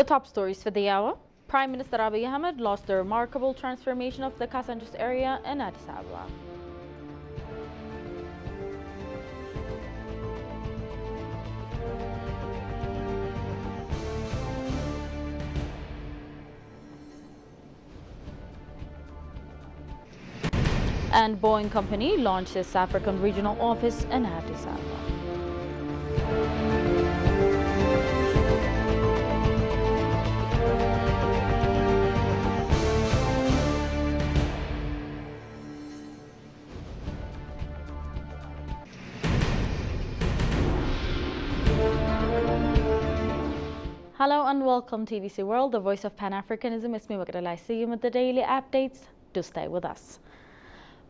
The top stories for the hour. Prime Minister Abiy Ahmed launched the remarkable transformation of the Kasanchis area in Addis Ababa. And Boeing Company launched its African regional office in Addis Ababa. Hello and welcome to TVC World, the voice of Pan-Africanism. It's me, Magdalena. See you with the daily updates. Do stay with us.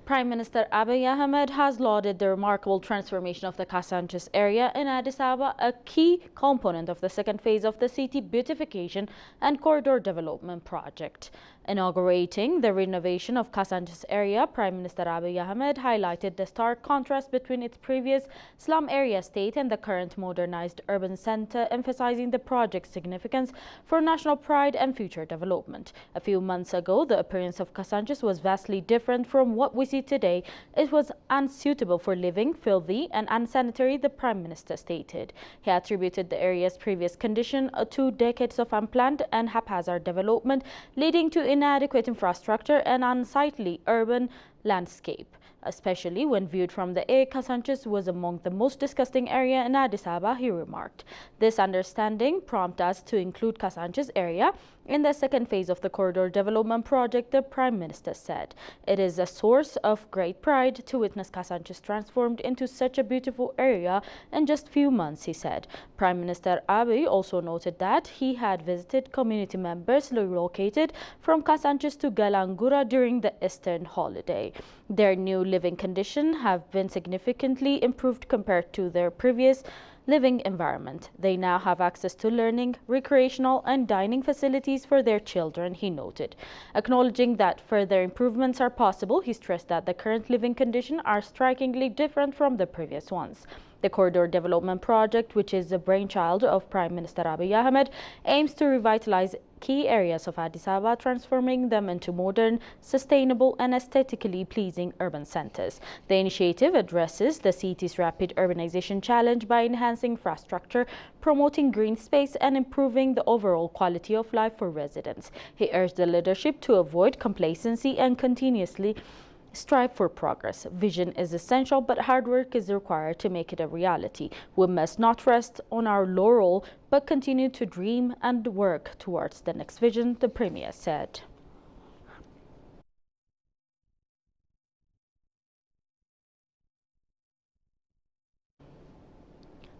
Prime Minister Abiy Ahmed has lauded the remarkable transformation of the Kasanchis area in Addis Ababa, a key component of the second phase of the city beautification and corridor development project. Inaugurating the renovation of Kasanchis area, Prime Minister Abiy Ahmed highlighted the stark contrast between its previous slum area state and the current modernized urban center, emphasizing the project's significance for national pride and future development. A few months ago, the appearance of Kasanchis was vastly different from what we see today. It was unsuitable for living, filthy and unsanitary, the Prime Minister stated. He attributed the area's previous condition to decades of unplanned and haphazard development, leading to inadequate infrastructure and unsightly urban landscape. Especially when viewed from the air, Kasanchis was among the most disgusting area in Addis Ababa, he remarked. This understanding prompted us to include Kasanchis area in the second phase of the corridor development project, the Prime Minister said. It is a source of great pride to witness Kasanchis transformed into such a beautiful area in just few months, he said. Prime Minister Abiy also noted that he had visited community members relocated from Kasanchis to Galangura during the Eastern holiday. Their new living conditions have been significantly improved compared to their previous living environment. They now have access to learning, recreational and dining facilities for their children, he noted. Acknowledging that further improvements are possible, he stressed that the current living conditions are strikingly different from the previous ones. The corridor development project, which is a brainchild of Prime Minister Abiy Ahmed, aims to revitalize key areas of Addis Ababa, transforming them into modern, sustainable and aesthetically pleasing urban centers. The initiative addresses the city's rapid urbanization challenge by enhancing infrastructure, promoting green space and improving the overall quality of life for residents. He urged the leadership to avoid complacency and continuously strive for progress. Vision is essential, but hard work is required to make it a reality. We must not rest on our laurel, but continue to dream and work towards the next vision, the Premier said.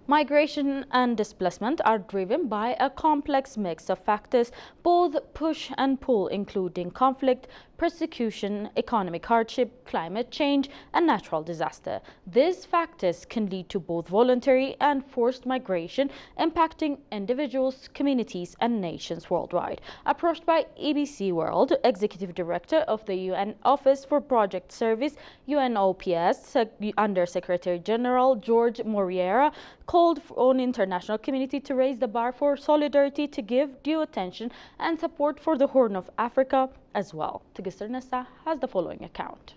Migration and displacement are driven by a complex mix of factors, both push and pull, including conflict, persecution, economic hardship, climate change, and natural disaster. These factors can lead to both voluntary and forced migration, impacting individuals, communities, and nations worldwide. Approached by ABC World, Executive Director of the UN Office for Project Service, UNOPS, Under Secretary General George Moriera, called on international community to raise the bar for solidarity, to give due attention and support for the Horn of Africa as well. Tigster Nessa has the following account.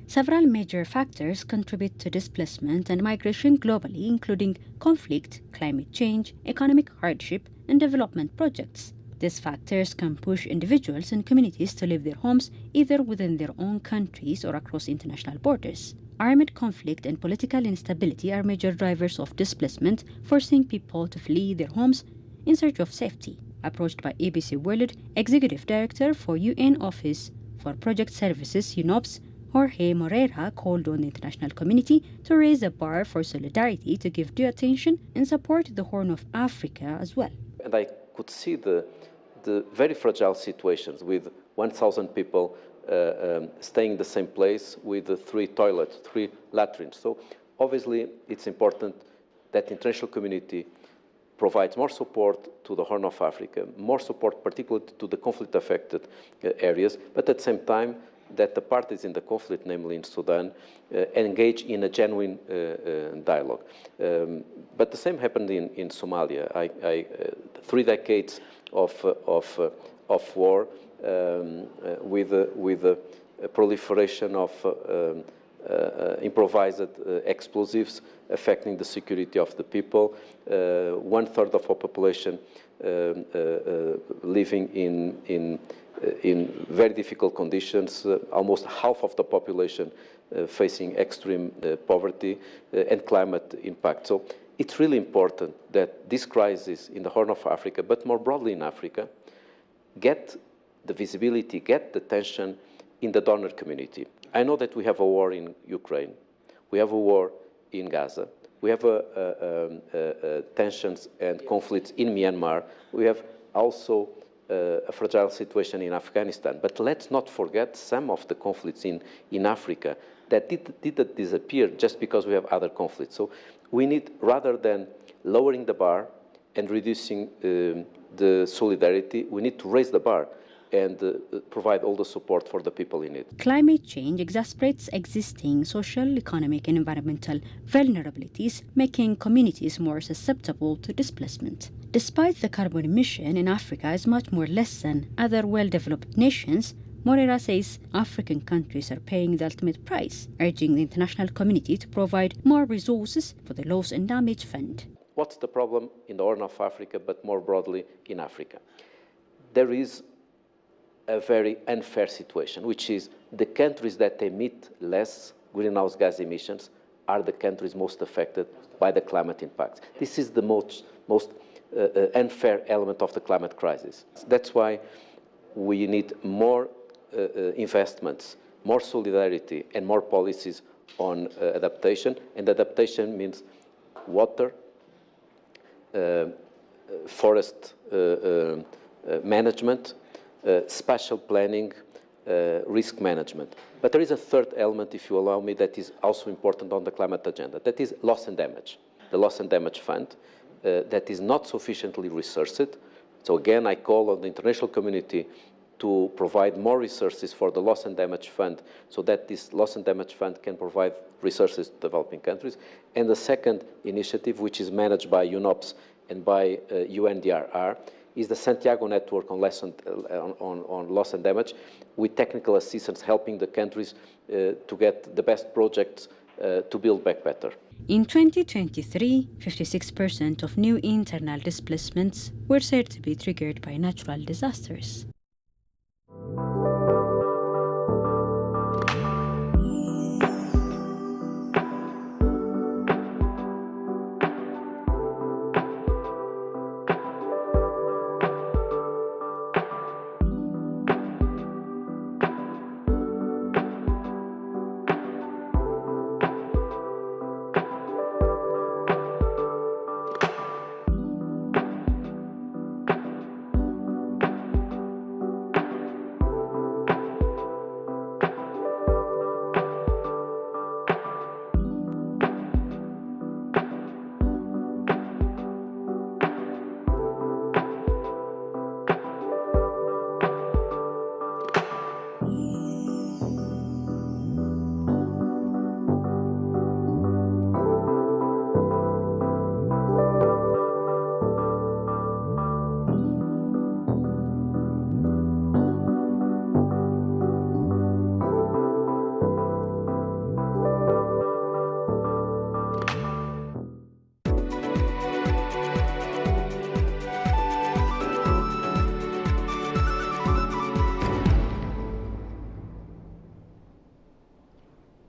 Several major factors contribute to displacement and migration globally, including conflict, climate change, economic hardship, and development projects. These factors can push individuals and communities to leave their homes either within their own countries or across international borders. Armed conflict and political instability are major drivers of displacement, forcing people to flee their homes in search of safety. Approached by ABC World, Executive Director for UN Office for Project Services, UNOPS, Jorge Moreira, called on the international community to raise the bar for solidarity, to give due attention and support the Horn of Africa as well. And I could see the very fragile situations with 1,000 people staying in the same place with 3 toilets, 3 latrines. So obviously it's important that the international community provides more support to the Horn of Africa, more support particularly to the conflict-affected areas, but at the same time that the parties in the conflict, namely in Sudan, engage in a genuine dialogue. But the same happened in Somalia. 3 decades of war with the proliferation of improvised explosives affecting the security of the people. 1/3 of our population living in very difficult conditions, almost half of the population facing extreme poverty and climate impact. So it's really important that this crisis in the Horn of Africa, but more broadly in Africa, get the visibility, get the attention in the donor community. I know that we have a war in Ukraine, we have a war in Gaza, we have tensions and conflicts in Myanmar, we have also a fragile situation in Afghanistan. But let's not forget some of the conflicts in Africa that didn't disappear just because we have other conflicts. So we need, rather than lowering the bar and reducing the solidarity, we need to raise the bar and provide all the support for the people in it. Climate change exacerbates existing social, economic, and environmental vulnerabilities, making communities more susceptible to displacement. Despite the carbon emission in Africa is much more less than other well-developed nations, Moreira says African countries are paying the ultimate price, urging the international community to provide more resources for the Loss and Damage Fund. What's the problem in the Horn of Africa, but more broadly in Africa? There is a very unfair situation, which is the countries that emit less greenhouse gas emissions are the countries most affected by the climate impacts. This is the most unfair element of the climate crisis. That's why we need more investments, more solidarity, and more policies on adaptation. And adaptation means water, forest management, spatial planning, risk management. But there is a third element, if you allow me, that is also important on the climate agenda. That is loss and damage. The Loss and Damage Fund that is not sufficiently resourced. So again, I call on the international community to provide more resources for the Loss and Damage Fund so that this Loss and Damage Fund can provide resources to developing countries. And the second initiative, which is managed by UNOPS and by UNDRR, is the Santiago Network on loss and damage, with technical assistance helping the countries to get the best projects to build back better. In 2023, 56% of new internal displacements were said to be triggered by natural disasters.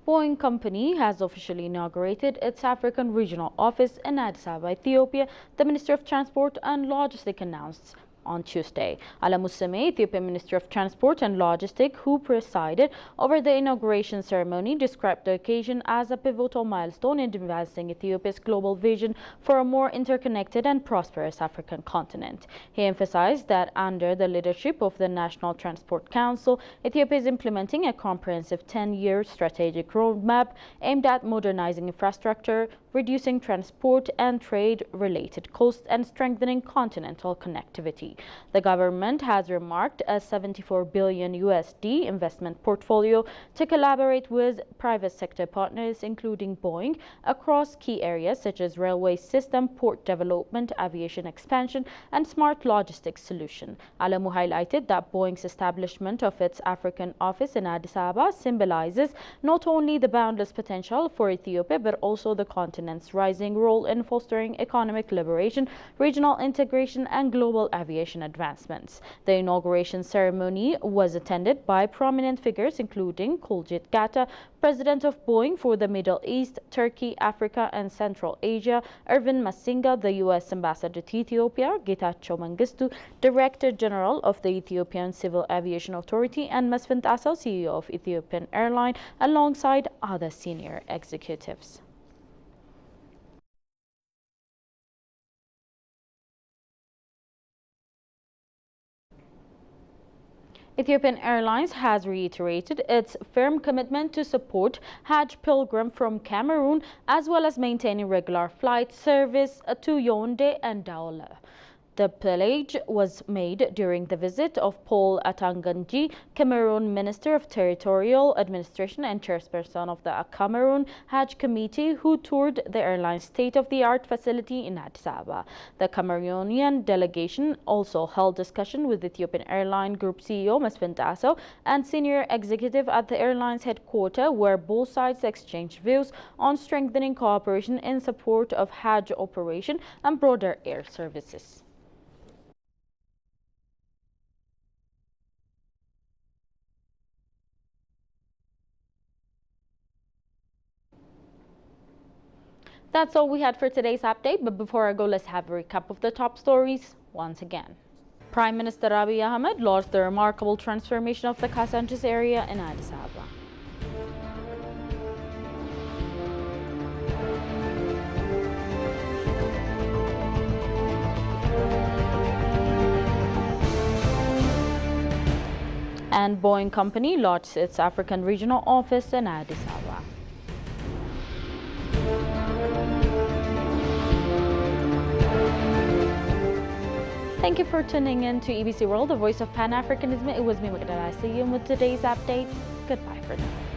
Boeing Company has officially inaugurated its African regional office in Addis Ababa, Ethiopia, the Minister of Transport and Logistics announced on Tuesday. Ala Mussame, Ethiopian Minister of Transport and Logistics, who presided over the inauguration ceremony, described the occasion as a pivotal milestone in advancing Ethiopia's global vision for a more interconnected and prosperous African continent. He emphasized that under the leadership of the National Transport Council, Ethiopia is implementing a comprehensive 10-year strategic roadmap aimed at modernizing infrastructure, reducing transport and trade-related costs, and strengthening continental connectivity. The government has remarked a 74 billion USD investment portfolio to collaborate with private sector partners, including Boeing, across key areas such as railway system, port development, aviation expansion, and smart logistics solution. Alamu highlighted that Boeing's establishment of its African office in Addis Ababa symbolizes not only the boundless potential for Ethiopia, but also the continent's rising role in fostering economic liberation, regional integration, and global aviation advancements. The inauguration ceremony was attended by prominent figures including Kuljit Gata, President of Boeing for the Middle East, Turkey, Africa, and Central Asia, Irvin Masinga, the U.S. Ambassador to Ethiopia, Getachew Mengistu, Director General of the Ethiopian Civil Aviation Authority, and Mesfin Tasso, CEO of Ethiopian Airline, alongside other senior executives. Ethiopian Airlines has reiterated its firm commitment to support Hajj pilgrims from Cameroon, as well as maintaining regular flight service to Yaoundé and Douala. The pledge was made during the visit of Paul Atanganji, Cameroon Minister of Territorial Administration and chairperson of the Cameroon Hajj Committee, who toured the airline's state-of-the-art facility in Addis Ababa. The Cameroonian delegation also held discussion with Ethiopian Airline Group CEO Mesfin Tasso and senior executive at the airline's headquarters, where both sides exchanged views on strengthening cooperation in support of Hajj operation and broader air services. That's all we had for today's update, but before I go, let's have a recap of the top stories once again. Prime Minister Abiy Ahmed launched the remarkable transformation of the Kasanchis area in Addis Ababa. And Boeing Company launched its African regional office in Addis Ababa. Thank you for tuning in to EBC World, the voice of Pan-Africanism. It was me, Magdalena. See you with today's update. Goodbye for now.